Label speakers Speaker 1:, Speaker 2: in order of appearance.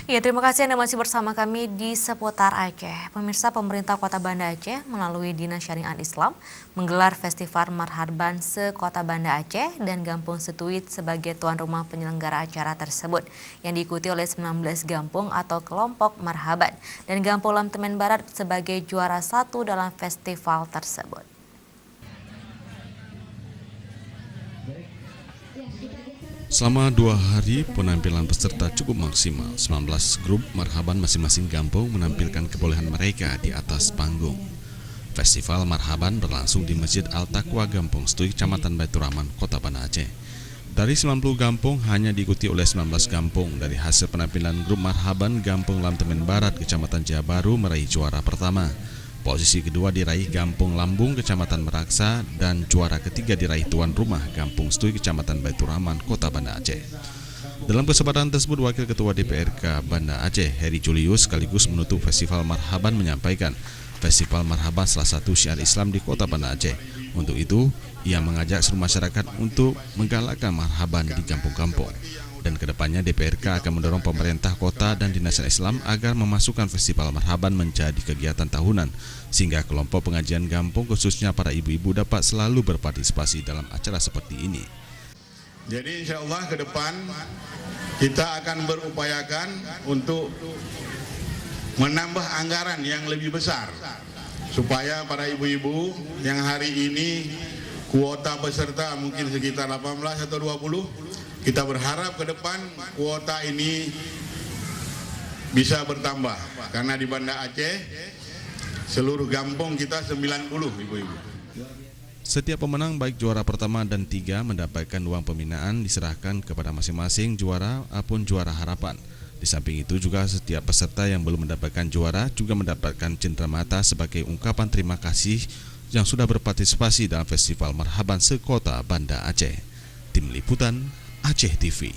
Speaker 1: Ya, terima kasih Anda masih bersama kami di seputar Aceh. Pemirsa, pemerintah Kota Banda Aceh melalui Dinas Syariat Islam menggelar Festival Marhaban se-Kota Banda Aceh dan Gampung Setuit sebagai tuan rumah penyelenggara acara tersebut yang diikuti oleh 19 gampung atau kelompok Marhaban dan Gampung Lamtemen Barat sebagai juara satu dalam festival tersebut.
Speaker 2: Selama 2 hari, penampilan peserta cukup maksimal. 19 grup Marhaban masing-masing gampung menampilkan kebolehan mereka di atas panggung. Festival Marhaban berlangsung di Masjid Al-Taqwa Gampung Setuit, Kecamatan Baitur Rahman, Kota Banda Aceh. Dari 90 gampung, hanya diikuti oleh 19 gampung. Dari hasil penampilan grup Marhaban, Gampung Lamtemen Barat, Kecamatan Jaya Baru meraih juara pertama. Posisi kedua diraih Gampung Lambung, Kecamatan Meraksa, dan juara ketiga diraih tuan rumah Gampung Setuit, Kecamatan Baitur Rahman, Kota Banda Aceh. Dalam kesempatan tersebut, Wakil Ketua DPRK Banda Aceh, Heri Julius, sekaligus menutup Festival Marhaban menyampaikan, Festival Marhaban salah satu syiar Islam di Kota Banda Aceh. Untuk itu, ia mengajak seluruh masyarakat untuk menggalakkan Marhaban di kampung-kampung. Dan kedepannya DPRK akan mendorong pemerintah kota dan Dinas Islam agar memasukkan Festival Marhaban menjadi kegiatan tahunan, sehingga kelompok pengajian gampung khususnya para ibu-ibu dapat selalu berpartisipasi dalam acara seperti ini.
Speaker 3: Jadi insya Allah ke depan kita akan berupayakan untuk menambah anggaran yang lebih besar supaya para ibu-ibu yang hari ini kuota peserta mungkin sekitar 18 atau 20, kita berharap ke depan kuota ini bisa bertambah karena di Banda Aceh seluruh gampung kita 90 ibu-ibu.
Speaker 2: Setiap pemenang baik juara pertama dan 3 mendapatkan uang pembinaan diserahkan kepada masing-masing juara maupun juara harapan. Di samping itu juga setiap peserta yang belum mendapatkan juara juga mendapatkan cenderamata sebagai ungkapan terima kasih yang sudah berpartisipasi dalam Festival Marhaban se-Kota Banda Aceh. Tim Liputan Aceh TV.